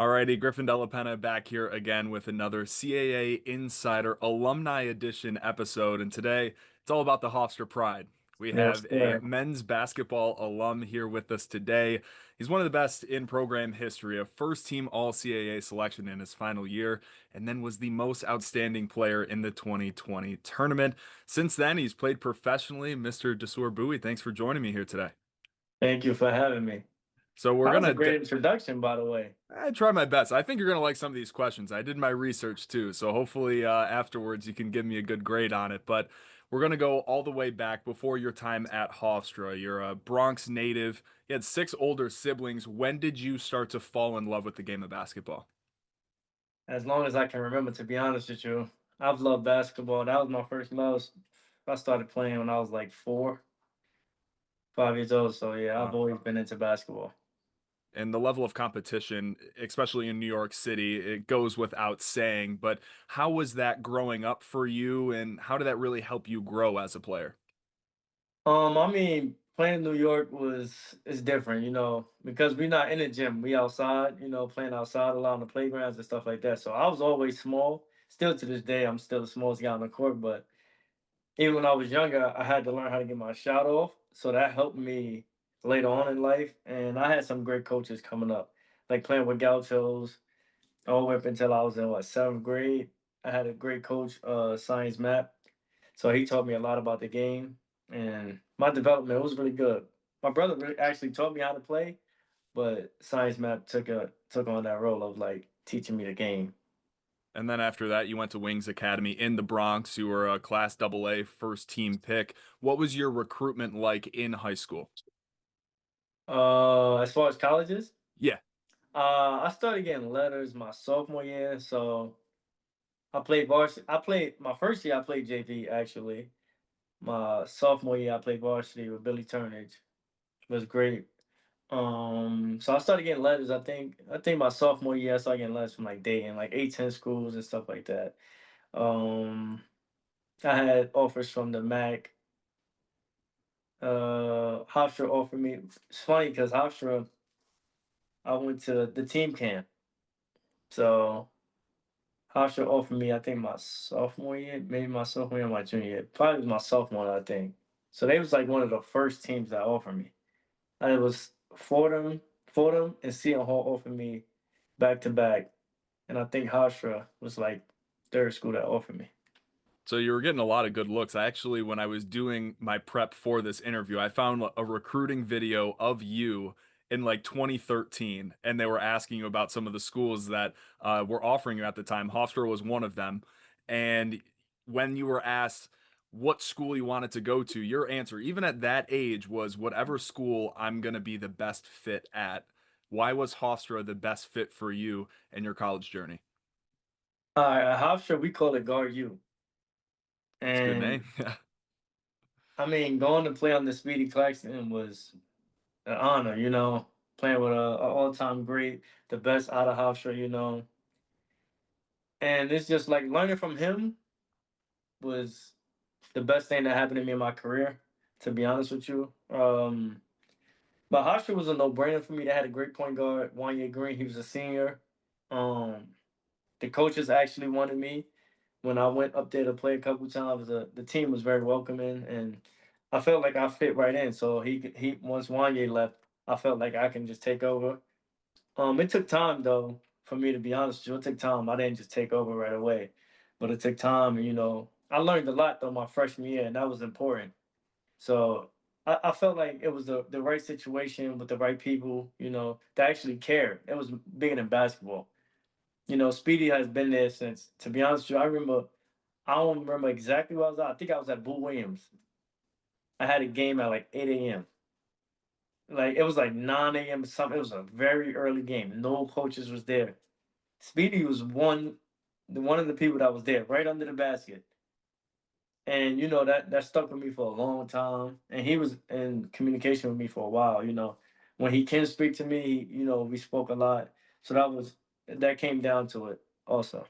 Alrighty, Griffin Della Penna back here again with another CAA Insider Alumni Edition episode. And today it's all about the Hofstra Pride. We Yes, have a sir. men's basketball alum here with us today. He's one of the best in program history, a first team All CAA selection in his final year, and then was the most outstanding player in the 2020 tournament. Since then, he's played professionally. Mr. Desure Buie, thanks for joining me here today. Thank you for having me. So we're That was a gonna great introduction, by the way. I try my best. I think you're gonna like some of these questions. I did my research too, so hopefully afterwards you can give me a good grade on it. But we're gonna go all the way back before your time at Hofstra. You're a Bronx native. You had six older siblings. When did you start to fall in love with the game of basketball? As long as I can remember, to be honest with you, I've loved basketball. That was my first love. I started playing when I was like 4, 5 years old. So yeah, I've Wow. always been into basketball. And the level of competition, especially in New York City, it goes without saying. But how was that growing up for you, and how did that really help you grow as a player? I mean, playing in New York was is different, because we're not in the gym. We outside, playing outside a lot on the playgrounds and stuff like that. So I was always small. Still to this day, I'm still the smallest guy on the court, but even when I was younger, I had to learn how to get my shot off. So that helped me later on in life. And I had some great coaches coming up, like playing with Gauchos all the way up until I was in what, seventh grade. I had a great coach, Science Map. So he taught me a lot about the game and my development was really good. My brother really actually taught me how to play, but Science Map took on that role of like teaching me the game. And then after that, you went to Wings Academy in the Bronx. You were a Class AA first team pick. What was your recruitment like in high school? As far as colleges, Yeah. I started getting letters my sophomore year, so I played varsity. I played my first year. I played JV actually. My sophomore year, I played varsity with Billy Turnage. It was great. So I started getting letters. I think my sophomore year, I started getting letters from like Dayton, like 810 schools and stuff like that. Um, I had offers from the MAC. Hofstra offered me. It's funny because Hofstra, I went to the team camp. So Hofstra offered me, I think my sophomore year, maybe my sophomore year, or my junior year, probably my sophomore, I think. So they was like one of the first teams that offered me. And it was Fordham, and Seton Hall offered me back to back, and I think Hofstra was like third school that offered me. So you were getting a lot of good looks. I actually, when I was doing my prep for this interview, I found a recruiting video of you in like 2013, and they were asking you about some of the schools that were offering you at the time. Hofstra was one of them. And when you were asked what school you wanted to go to, your answer, even at that age, was whatever school I'm going to be the best fit at. Why was Hofstra the best fit for you in your college journey? At Hofstra, we call it Guard U, It's a good and name. Yeah. I mean, going to play on the Speedy Claxton was an honor. Playing with a all-time great, the best out of Hofstra. And it's just like learning from him was the best thing that happened to me in my career. To be honest with you, but Hofstra was a no-brainer for me. They had a great point guard, Wanye Green. He was a senior. Um, the coaches actually wanted me when I went up there to play a couple times. The team was very welcoming, and I felt like I fit right in. So he once Wanye left, I felt like I can just take over. It took time though for me to be honest with you. It took time. I didn't just take over right away, but it took time. And I learned a lot though my freshman year, and that was important. So I felt like it was the right situation with the right people, that actually cared. It was bigger than basketball. Speedy has been there since, to be honest with you, I don't remember exactly where I was at. I think I was at Boo Williams. I had a game at like 8 a.m. Like it was like 9 a.m. or something. It was a very early game. No coaches was there. Speedy was one of the people that was there right under the basket. And that stuck with me for a long time. And he was in communication with me for a while. When he can speak to me, we spoke a lot. So that came down to it also.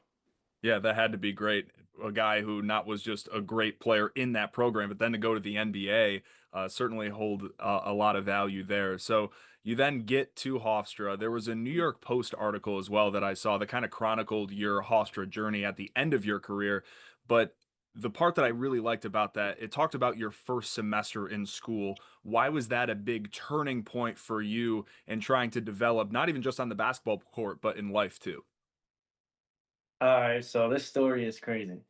Yeah, that had to be great. A guy who not was just a great player in that program, but then to go to the NBA certainly hold a lot of value there. So You then get to Hofstra. There was a New York Post article as well that I saw that kind of chronicled your Hofstra journey at the end of your career. But the part that I really liked about that, it talked about your first semester in school. Why was that a big turning point for you in trying to develop, not even just on the basketball court, but in life too? All right, so this story is crazy.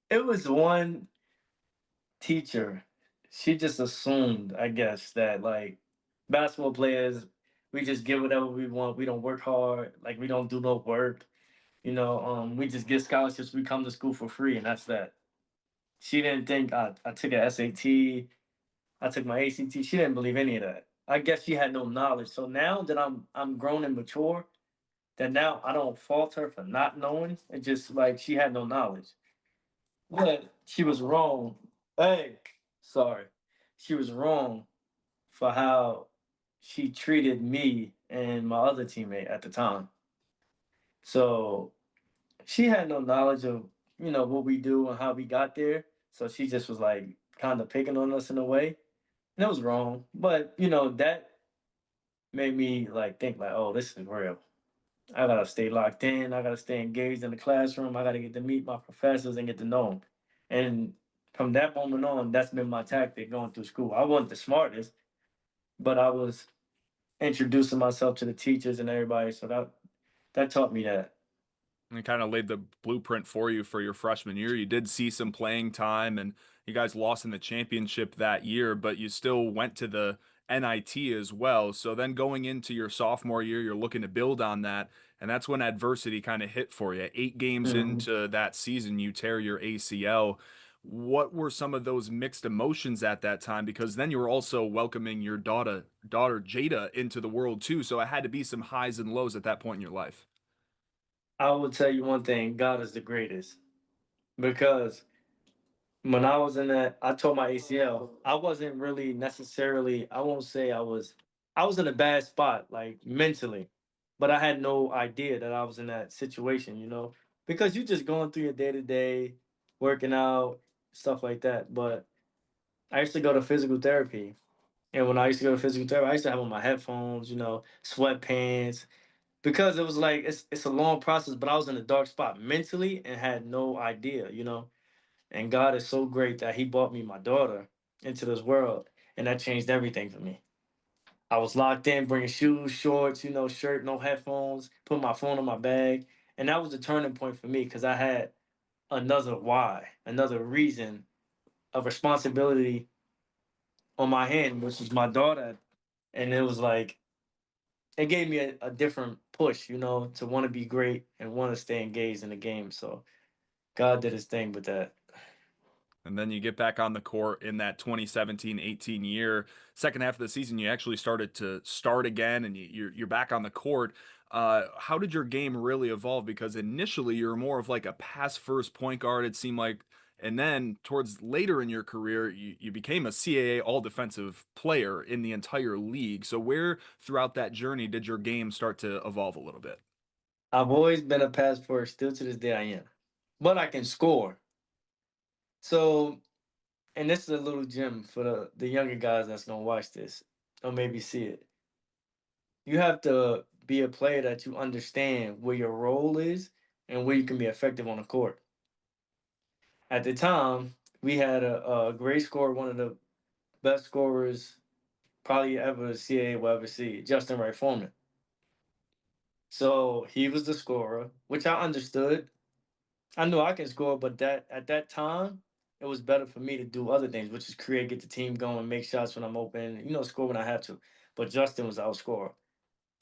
It was one teacher. She just assumed, I guess, that like basketball players, we just get whatever we want. We don't work hard. Like we don't do no work. We just get scholarships. We come to school for free, and that's that. She didn't think I took an SAT. I took my ACT. She didn't believe any of that. I guess she had no knowledge. So now that I'm grown and mature, that now I don't fault her for not knowing. It's just like she had no knowledge. But she was wrong. Hey, sorry. She was wrong for how she treated me and my other teammate at the time. So she had no knowledge of, what we do and how we got there. So she just was like kind of picking on us in a way. And it was wrong. But, that made me like think like, oh, this is real. I gotta stay locked in. I gotta stay engaged in the classroom. I gotta get to meet my professors and get to know them. And from that moment on, that's been my tactic going through school. I wasn't the smartest, but I was introducing myself to the teachers and everybody. So that taught me that. And kind of laid the blueprint for you for your freshman year. You did see some playing time and you guys lost in the championship that year, but you still went to the NIT as well. So then going into your sophomore year, you're looking to build on that. And that's when adversity kind of hit for you. 8 games Mhm. into that season, you tear your ACL. What were some of those mixed emotions at that time? Because then you were also welcoming your daughter Jada into the world too. So it had to be some highs and lows at that point in your life. I will tell you one thing: God is the greatest. Because when I was in that, I tore my ACL. I wasn't really necessarily. I won't say I was. I was in a bad spot, like mentally, but I had no idea that I was in that situation. Because you just going through your day to day, working out, stuff like that. But I used to go to physical therapy, and when I used to go to physical therapy, I used to have on my headphones, sweatpants, because it was like it's a long process. But I was in a dark spot mentally and had no idea. And God is so great that He brought me my daughter into this world, and that changed everything for me. I was locked in, bringing shoes, shorts, shirt, no headphones, put my phone in my bag, and that was the turning point for me because I had another why, another reason, of responsibility on my hand, which was my daughter, and it was like it gave me a different push, to want to be great and want to stay engaged in the game. So God did His thing with that. And then you get back on the court in that 2017-18 year. Second half of the season, you actually started to start again, and you're back on the court. How did your game really evolve? Because initially you were more of like a pass first point guard, it seemed like, and then towards later in your career, you became a CAA all defensive player in the entire league. So where throughout that journey did your game start to evolve a little bit? I've always been a pass first, still to this day I am, but I can score. So, and this is a little gem for the younger guys that's gonna watch this or maybe see it. You have to be a player that you understand where your role is and where you can be effective on the court. At the time, we had a great scorer, one of the best scorers probably ever CAA will ever see, Justin Wright Foreman. So he was the scorer, which I understood. I knew I can score, but that at that time, it was better for me to do other things, which is create, get the team going, make shots when I'm open, score when I have to. But Justin was our scorer.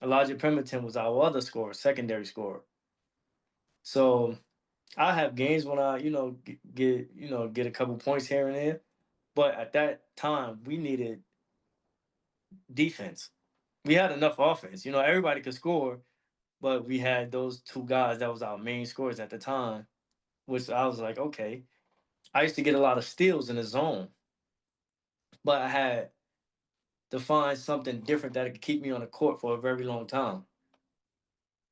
Elijah Pemberton was our other scorer, secondary scorer. So I have games when I, get a couple points here and there. But at that time, we needed defense. We had enough offense. Everybody could score, but we had those two guys that was our main scorers at the time, which I was like, okay. I used to get a lot of steals in the zone, but I had to find something different that could keep me on the court for a very long time.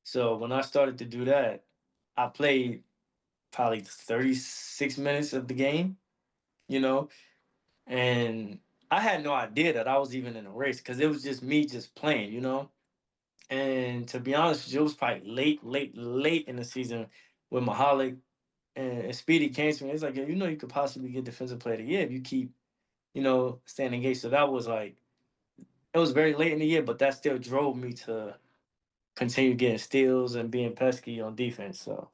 So when I started to do that, I played probably 36 minutes of the game, you know, and I had no idea that I was even in a race because it was just me just playing, you know. And to be honest, with you, it was probably late in the season with Mahalik and Speedy came to me. It's like, "Yeah, you know, you could possibly get Defensive Player of the Year if you keep, staying engaged." So that was like, it was very late in the year, but that still drove me to continue getting steals and being pesky on defense. So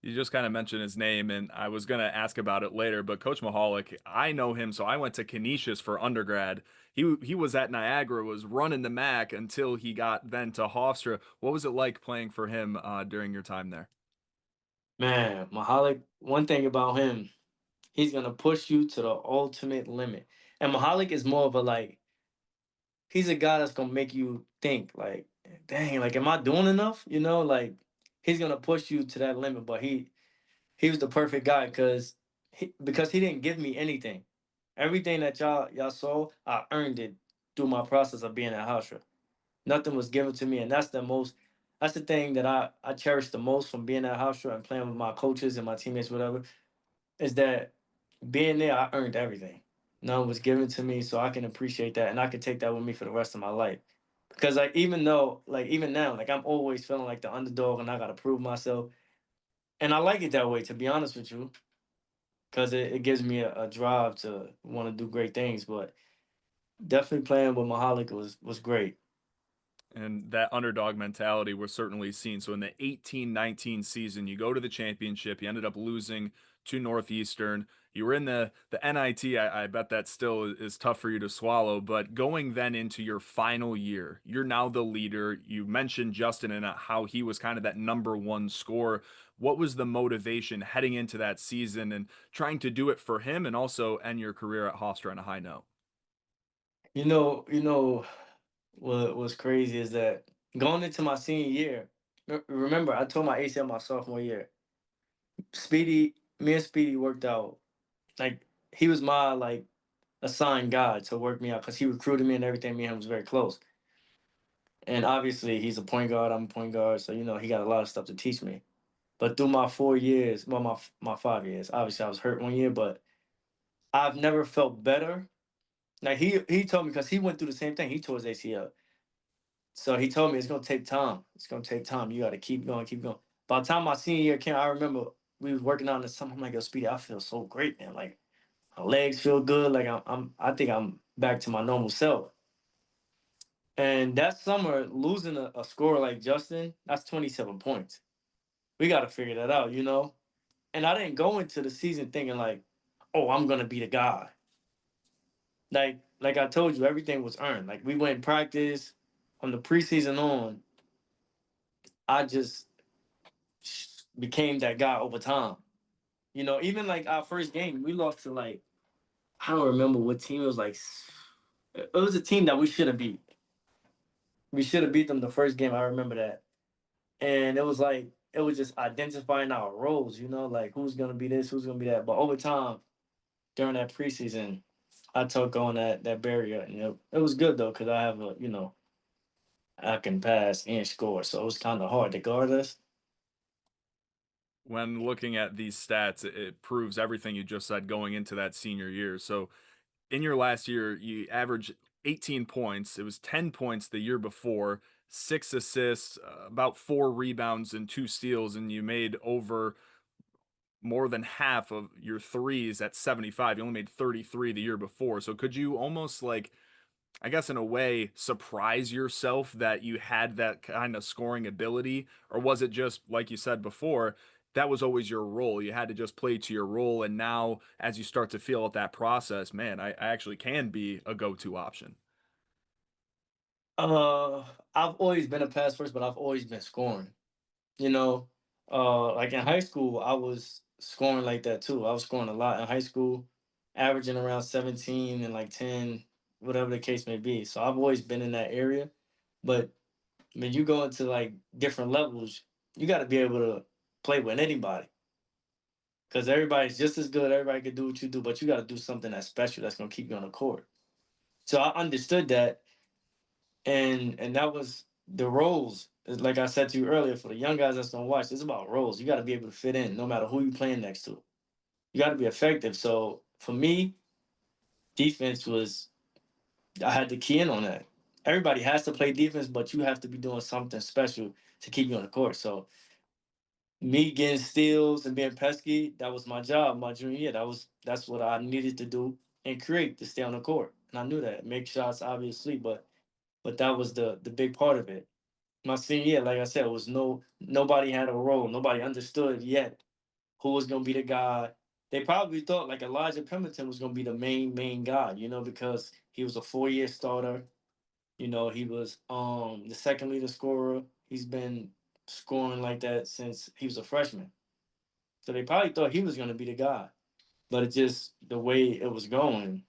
You just kind of mentioned his name, and I was going to ask about it later. But Coach Mahalik, I know him, so I went to Canisius for undergrad. He was at Niagara, was running the MAC until he got then to Hofstra. What was it like playing for him during your time there? man, Mahalik, one thing about him, he's gonna push you to the ultimate limit. And Mahalik is more of a like, he's a guy that's gonna make you think like, dang, like, am I doing enough? Like he's gonna push you to that limit. But he was the perfect guy because he didn't give me anything. Everything that y'all saw, I earned it through my process of being at Hofstra. Nothing was given to me, and that's the thing that I cherish the most from being at Hofstra and playing with my coaches and my teammates, whatever, is that being there, I earned everything. None was given to me, so I can appreciate that, and I can take that with me for the rest of my life. Because like even though like even now, like I'm always feeling like the underdog, and I gotta prove myself, and I like it that way. To be honest with you, because it gives me a drive to want to do great things. But definitely playing with Mahalik was great. And that underdog mentality was certainly seen. So in the 18-19 season, you go to the championship. You ended up losing to Northeastern. You were in the NIT. I bet that still is tough for you to swallow. But going then into your final year, you're now the leader. You mentioned Justin and how he was kind of that number one scorer. What was the motivation heading into that season and trying to do it for him and also end your career at Hofstra on a high note? What was crazy is that going into my senior year, remember I told my ACL my sophomore year. Me and Speedy worked out. Like he was my like assigned guy to work me out because he recruited me and everything. Me and him was very close. And obviously he's a point guard. I'm a point guard, so he got a lot of stuff to teach me. But through my 4 years, well, my 5 years, obviously I was hurt one year, but I've never felt better. Like he told me because he went through the same thing. He tore his ACL. So he told me it's gonna take time. It's gonna take time. You gotta keep going, keep going. By the time my senior year came, I remember we was working on this summer. I'm like, yo, Speedy, I feel so great, man. Like my legs feel good. Like I think I'm back to my normal self. And that summer, losing a scorer like Justin, that's 27 points. We gotta figure that out. And I didn't go into the season thinking like, oh, I'm gonna be the guy. Like I told you, everything was earned. Like we went in practice from the preseason on. I just became that guy over time. Even like our first game, we lost to like I don't remember what team it was. Like it was a team that we should have beat. We should have beat them the first game. I remember that, and it was just identifying our roles. Like who's gonna be this, who's gonna be that. But over time, during that preseason, I took on that barrier. And it was good though because I have I can pass and score, so it was kind of hard to guard us. When looking at these stats, it proves everything you just said going into that senior year. So in your last year, you averaged 18 points. It was 10 points the year before, 6 assists, about 4 rebounds, and 2 steals, and you made over more than half of your threes at 75. You only made 33 the year before. So could you almost like, I guess in a way, surprise yourself that you had that kind of scoring ability? Or was it just, like you said before, that was always your role? You had to just play to your role. And now, as you start to feel out that process, man, I actually can be a go to option. Uh, I've always been a pass first, but I've always been scoring. You know, like in high school, I was scoring like that too. I was scoring a lot in high school, averaging around 17 and like 10, whatever the case may be. So I've always been in that area. But when you go into like different levels, you got to be able to play with anybody because everybody's just as good. Everybody can do what you do, but you got to do something that's special that's gonna keep you on the court. So I understood that, and that was the roles. Like I said to you earlier, for the young guys that's gonna watch, it's about roles. You got to be able to fit in, no matter who you playing next to. You got to be effective. So for me, defense was I had to key in on that. Everybody has to play defense, but you have to be doing something special to keep you on the court. So me getting steals and being pesky, that was my job my junior year. That's what I needed to do and create to stay on the court. And I knew that. Make shots, obviously, but that was the big part of it. My senior year, like I said, was nobody had a role. Nobody understood yet who was gonna be the guy. They probably thought like Elijah Pemberton was gonna be the main guy, because he was a 4-year starter. He was the second leading scorer. He's been scoring like that since he was a freshman. So they probably thought he was gonna be the guy. But it just the way it was going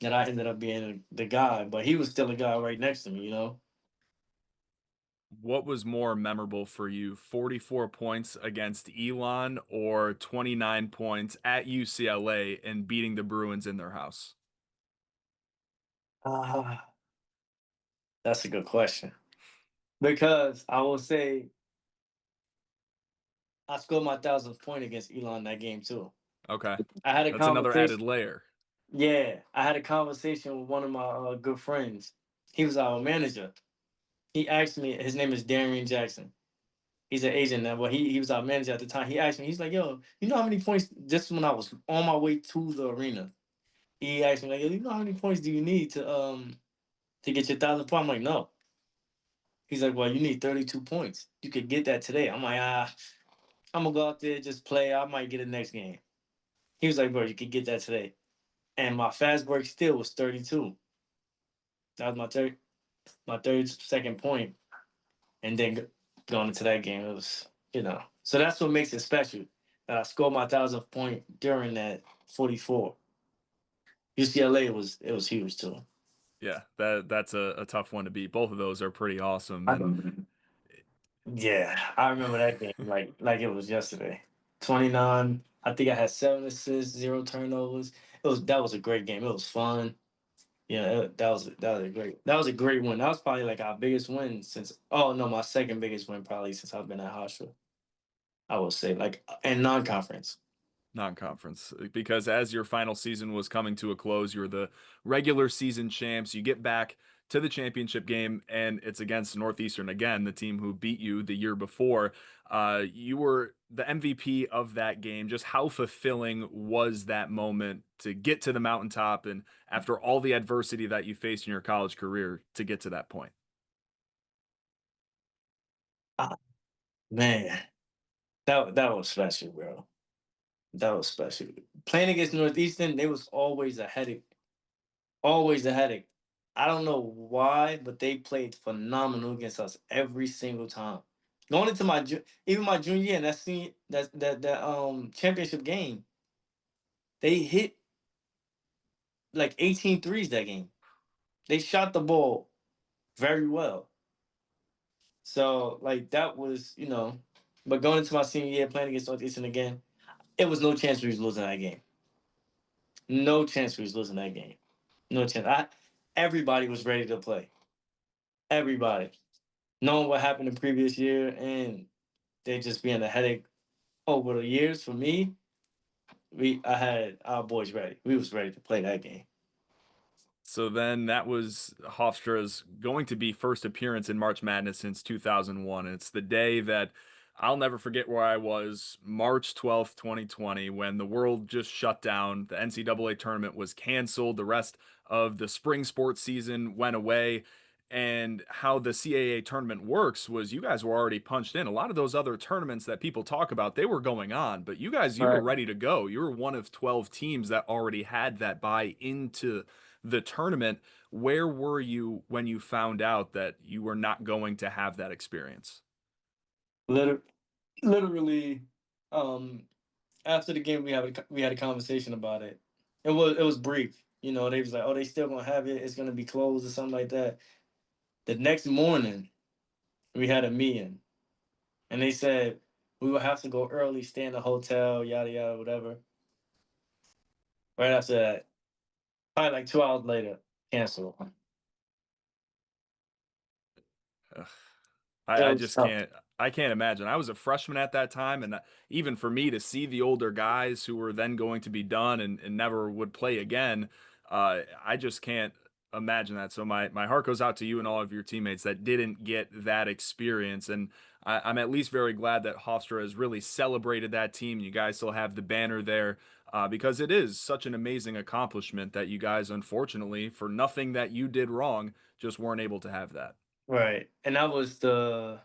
that I ended up being the guy. But he was still a guy right next to me. What was more memorable for you, 44 points against Elon or 29 points at UCLA and beating the Bruins in their house? Ah, that's a good question. Because I will say I scored my 1,000th point against Elon that game too. Okay. I had a That's another conversation. added layer. Yeah, I had a conversation with one of my good friends. He was our manager. He asked me. His name is Darian Jackson. He's an agent now, but he was our manager at the time. He asked me. He's like, "Yo, you know how many points?" Just when I was on my way to the arena, he asked me like, "Yo, you know how many points do you need to get your 1,000 point?" I'm like, "No." He's like, "Well, you need 32 points. You could get that today." I'm like, I'm gonna go out there just play. I might get it next game." He was like, "Bro, you could get that today." And my fast break still was 32. That was my 32nd point, and then going into that game, it was So that's what makes it special. That I scored my 1,000th point during that 44. UCLA was huge too. Yeah, that's a tough one to beat. Both of those are pretty awesome. I And don't- Yeah, I remember that game like it was yesterday. 29. I think I had 7 assists, 0 turnovers. That was a great game. It was fun. Yeah, that was a great win. That was probably like our biggest win since. Oh no, my second biggest win probably since I've been at Hofstra. I would say like in non-conference. non-conference, because as your final season was coming to a close, you're the regular season champs. You get back to the championship game, and it's against Northeastern again, the team who beat you the year before. You were the MVP of that game. Just how fulfilling was that moment to get to the mountaintop, and after all the adversity that you faced in your college career, to get to that point? Ah, man, that was special, bro. That was special. Playing against Northeastern, they was always a headache. Always a headache. I don't know why, but they played phenomenal against us every single time. Going into even my junior year, and that championship game, they hit like 18 threes that game. They shot the ball very well. So like that was. But going into my senior year playing against Northeastern again, it was no chance we was losing that game. No chance we was losing that game. No chance. Everybody was ready to play. Everybody. Knowing what happened the previous year and they just being a headache over the years for me, I had our boys ready. We was ready to play that game. So then that was Hofstra's going to be first appearance in March Madness since 2001. And it's the day that I'll never forget where I was, March 12th, 2020, when the world just shut down. The NCAA tournament was canceled. The rest of the spring sports season went away. And how the CAA tournament works was you guys were already punched in. A lot of those other tournaments that people talk about, they were going on, but you guys, you were Right. ready to go. You were one of 12 teams that already had that buy into the tournament. Where were you when you found out that you were not going to have that experience? Liter- Literally, um, after the game, we had a conversation about it. It was brief. They was like, "Oh, they still gonna have it. It's gonna be closed or something like that." The next morning, we had a meeting, and they said we would have to go early, stay in the hotel, yada yada, whatever. Right after that, probably like 2 hours later, cancel. Ugh. It I was just tough. can't imagine. I was a freshman at that time, and even for me to see the older guys who were then going to be done and never would play again, I just can't imagine that. So my heart goes out to you and all of your teammates that didn't get that experience. And I'm at least very glad that Hofstra has really celebrated that team. You guys still have the banner there because it is such an amazing accomplishment that you guys, unfortunately, for nothing that you did wrong, just weren't able to have that. Right. And that was the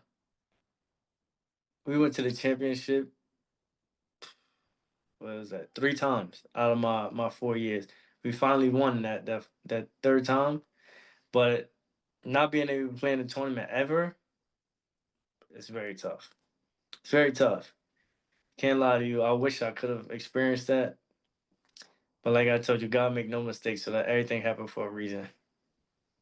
we went to the championship, what was that, 3 times out of my 4 years. We finally won that third time, but not being able to play in the tournament ever, it's very tough. It's very tough. Can't lie to you. I wish I could have experienced that. But like I told you, God make no mistakes, so that everything happened for a reason.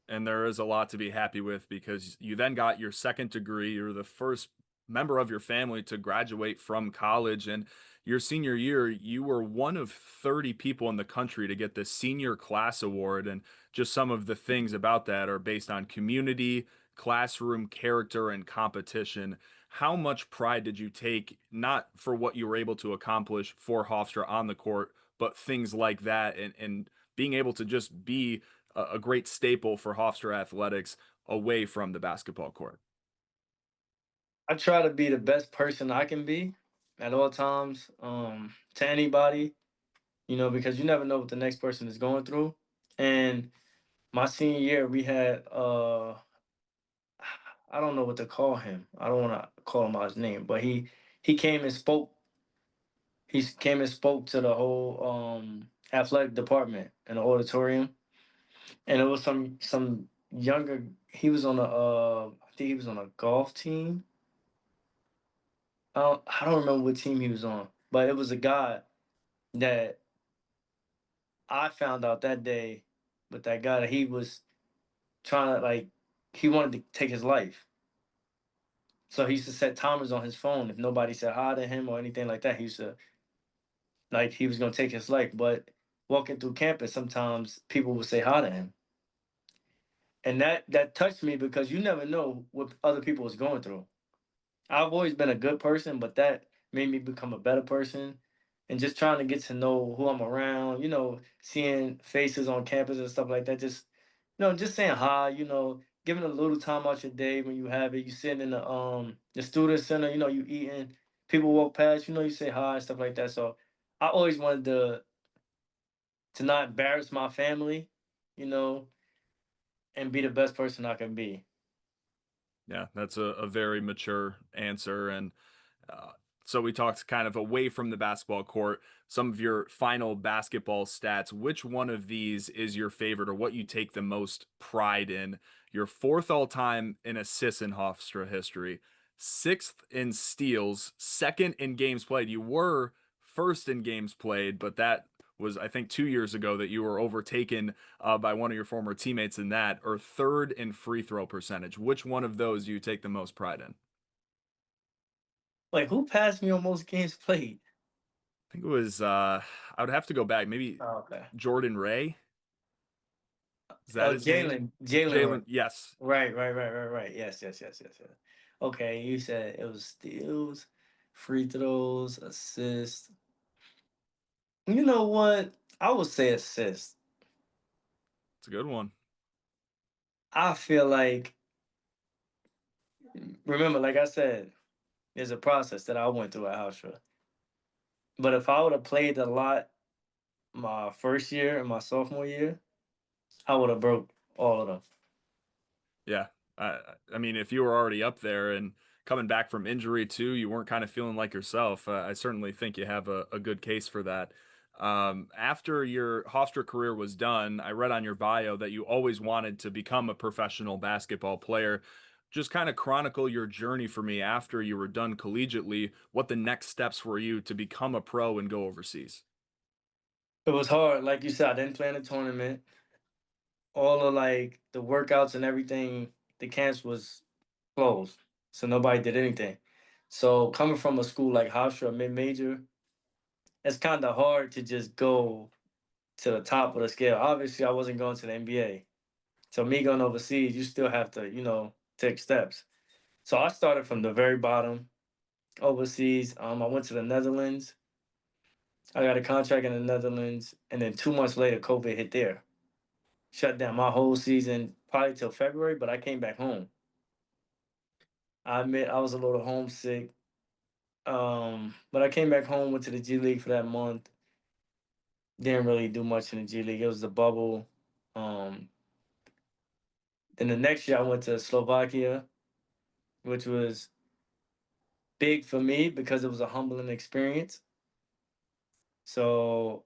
And there is a lot to be happy with because you then got your second degree. You're the first member of your family to graduate from college. And your senior year, you were one of 30 people in the country to get the Senior Class Award. And just some of the things about that are based on community, classroom character, and competition. How much pride did you take, not for what you were able to accomplish for Hofstra on the court, but things like that and being able to just be a great staple for Hofstra athletics away from the basketball court? I try to be the best person I can be at all times, to anybody, because you never know what the next person is going through. And my senior year, we had I don't know what to call him. I don't want to call him out his name, but he came and spoke. Came and spoke to the whole athletic department in the auditorium, and it was some younger. He was on I think he was on a golf team. I don't remember what team he was on, but it was a guy that I found out that day with that guy that he was trying to, like, he wanted to take his life. So he used to set timers on his phone. If nobody said hi to him or anything like that, he used to, like, he was gonna take his life. But walking through campus, sometimes people would say hi to him. And that touched me because you never know what other people was going through. I've always been a good person, but that made me become a better person. And just trying to get to know who I'm around, seeing faces on campus and stuff like that. Just, just saying hi, giving a little time out your day when you have it. You sitting in the student center, you eating. People walk past, you say hi and stuff like that. So I always wanted to not embarrass my family, you know, and be the best person I can be. Yeah, that's a very mature answer. And uh, so we talked kind of away from the basketball court, some of your final basketball stats. Which one of these is your favorite or what you take the most pride in? Your fourth all time in assists in Hofstra history, sixth in steals, second in games played. You were first in games played, but that was, I think, 2 years ago that you were overtaken by one of your former teammates in that, or third in free throw percentage. Which one of those do you take the most pride in? Like, who passed me on most games played? I think it was I would have to go back. Maybe Oh, okay. Jordan Ray. Is that Oh, his name? Jalen Ray. Jalen, yes. Right, right, right, right, right. Yes, yes, yes, yes, yes. Okay, you said it was steals, free throws, assists. You know what? I would say assists. It's a good one. I feel like, remember, like I said, there's a process that I went through at Hofstra. But if I would have played a lot my first year and my sophomore year, I would have broke all of them. Yeah. I mean, if you were already up there and coming back from injury too, you weren't kind of feeling like yourself. I certainly think you have a good case for that. After your Hofstra career was done, I read on your bio that you always wanted to become a professional basketball player. Just kind of chronicle your journey for me after you were done collegiately, what the next steps were you to become a pro and go overseas. It was hard. Like you said, I didn't play in the tournament. All of, like, the workouts and everything, the camps was closed. So nobody did anything. So coming from a school like Hofstra, mid-major, it's kind of hard to just go to the top of the scale. Obviously, I wasn't going to the NBA. So me going overseas, you still have to, take steps. So I started from the very bottom overseas. I went to the Netherlands. I got a contract in the Netherlands, and then 2 months later, COVID hit there. shut down my whole season probably till February, but I came back home. I admit I was a little homesick. But I came back home, went to the G League for that month. Didn't really do much in the G League. It was the bubble. Um, then the next year I went to Slovakia, which was big for me because it was a humbling experience. So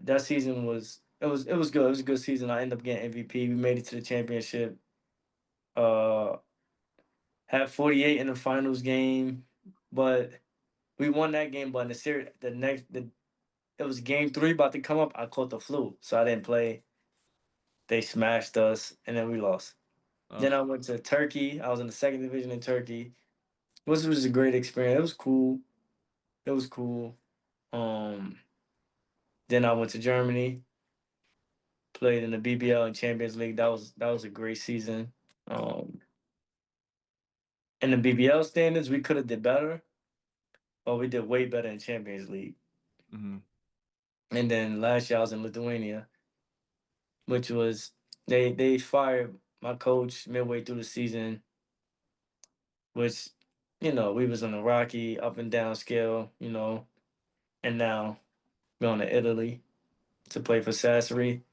that season was good. It was a good season. I ended up getting MVP. We made it to the championship. Uh, had 48 in the finals game, but we won that game. But in the series, it was game three about to come up. I caught the flu, so I didn't play. They smashed us, and then we lost. Oh, Then I went to Turkey. I was in the second division in Turkey. Which was a great experience. It was cool. It was cool. Um, then I went to Germany, played in the BBL and Champions League. That was a great season. Um, in the BBL standards, we could have did better, but we did way better in Champions League. mhm. And then last year I was in Lithuania, which was they fired my coach midway through the season, which we was on a rocky up and down scale, and now going to Italy to play for Sassari.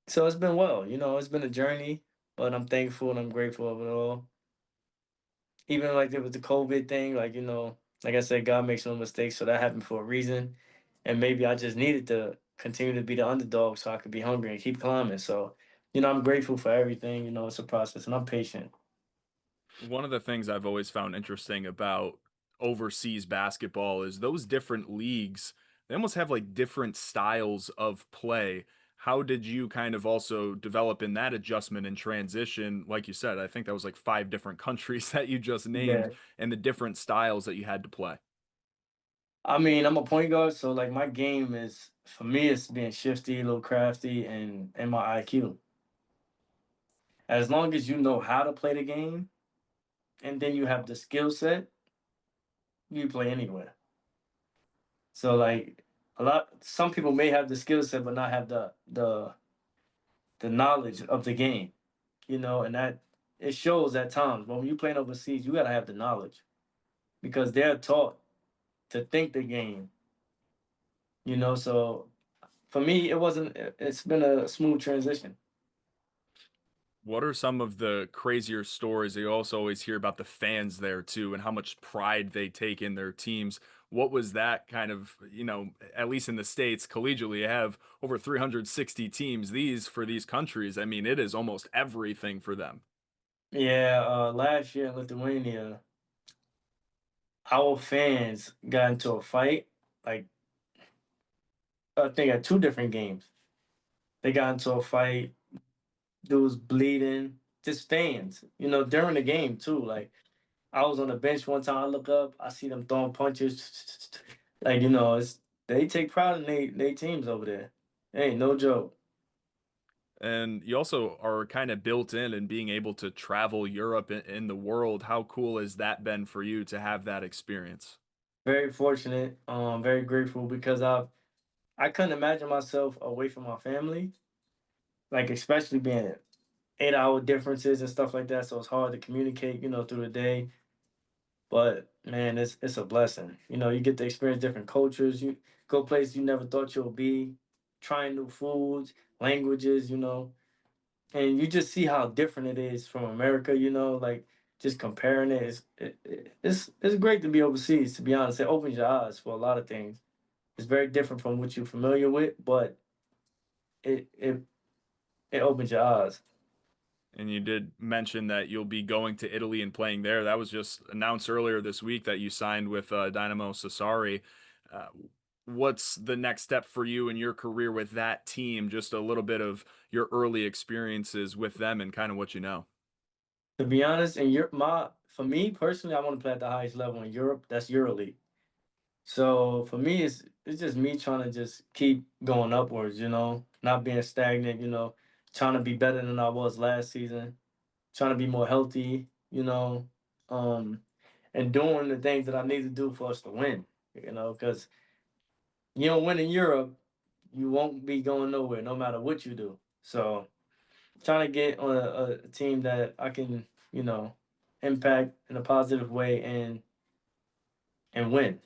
So it's been well, it's been a journey, but I'm thankful and I'm grateful of it all. Even like there was the COVID thing, like like I said, God makes no mistakes, so that happened for a reason. And maybe I just needed to continue to be the underdog so I could be hungry and keep climbing. So, I'm grateful for everything, it's a process and I'm patient. One of the things I've always found interesting about overseas basketball is those different leagues, they almost have like different styles of play. How did you kind of also develop in that adjustment and transition? Like you said, I think that was like 5 different countries that you just named Yeah. and the different styles that you had to play. I mean, I'm a point guard, so like my game is for me it's being shifty, a little crafty and my IQ. As long as you know how to play the game and then you have the skill set, you play anywhere. So like some people may have the skill set but not have the knowledge of the game, and that it shows at times. But when you playing overseas, you gotta have the knowledge because they're taught to think the game, So for me, it wasn't. It's been a smooth transition. What are some of the crazier stories that you also always hear about the fans there too and how much pride they take in their teams? What was that kind of, at least in the States, collegially, you have over 360 teams. These for these countries, I mean, it is almost everything for them. Yeah, last year in Lithuania, our fans got into a fight. Like I think at two different games, they got into a fight. Dudes bleeding, just fans, during the game too. Like I was on the bench one time. I look up, I see them throwing punches. Like it's they take pride in they teams over there. Ain't no joke. And you also are kind of built in and being able to travel Europe in the world. How cool has that been for you to have that experience? Very fortunate. Very grateful because I couldn't imagine myself away from my family. Like especially being 8-hour differences and stuff like that. So it's hard to communicate, through the day. But man, it's a blessing. You get to experience different cultures. You go places you never thought you'll be, trying new foods, languages, and you just see how different it is from America. Like just comparing it, it's great to be overseas. To be honest, it opens your eyes for a lot of things. It's very different from what you're familiar with, but it it it opens your eyes. And you did mention that you'll be going to Italy and playing there. That was just announced earlier this week that you signed with Dynamo Sassari. Uh, what's the next step for you in your career with that team? Just a little bit of your early experiences with them and kind of what you know. To be honest, and for me personally, I want to play at the highest level in Europe. That's EuroLeague. So for me, it's just me trying to just keep going upwards. Not being stagnant. Trying to be better than I was last season. Trying to be more healthy. Um, and doing the things that I need to do for us to win. Because you don't win in Europe, you won't be going nowhere, no matter what you do. So trying to get on a team that I can, you know, impact in a positive way and win.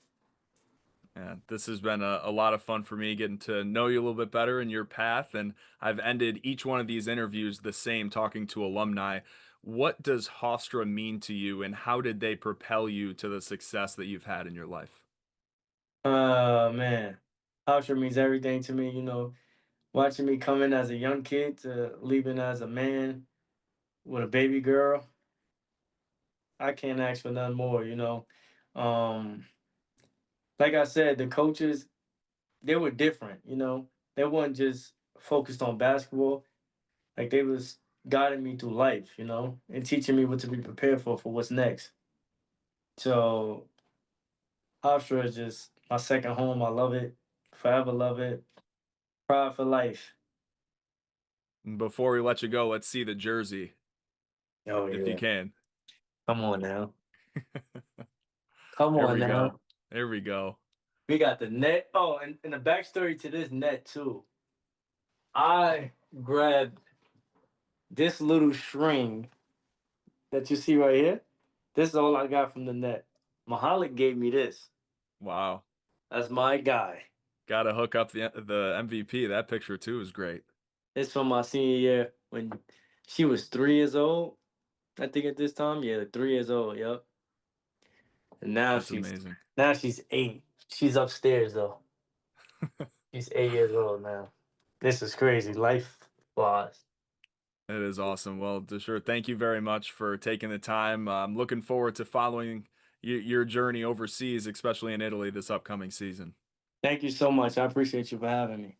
Yeah, this has been a lot of fun for me getting to know you a little bit better in your path. And I've ended each one of these interviews the same, talking to alumni. What does Hofstra mean to you, and how did they propel you to the success that you've had in your life? Man, culture means everything to me. You know, watching me come in as a young kid to leaving as a man with a baby girl, I can't ask for nothing more. You know, um, like I said, the coaches they were different. You know, they weren't just focused on basketball. Like they was guiding me through life. You know, and teaching me what to be prepared for what's next. So Hofstra is just my second home. I love it, forever love it. Proud for life. And before we let you go, let's see the jersey, Oh if you yeah. can. Come on now. Come There on we go. now. There we go. We got the net. Oh, and the backstory to this net too. I grabbed this little string that you see right here. This is all I got from the net. Mahalik gave me this. Wow. That's my guy. Got to hook up the MVP. That picture too is great. It's from my senior year when she was 3 years old. I think at this time, yeah, 3 years old. Yep. And That's amazing. now she's 8. She's upstairs though. She's 8 years old now. This is crazy. Life flies. It is awesome. Well, Desure, thank you very much for taking the time. I'm looking forward to following your journey overseas, especially in Italy this upcoming season. Thank you so much. I appreciate you for having me.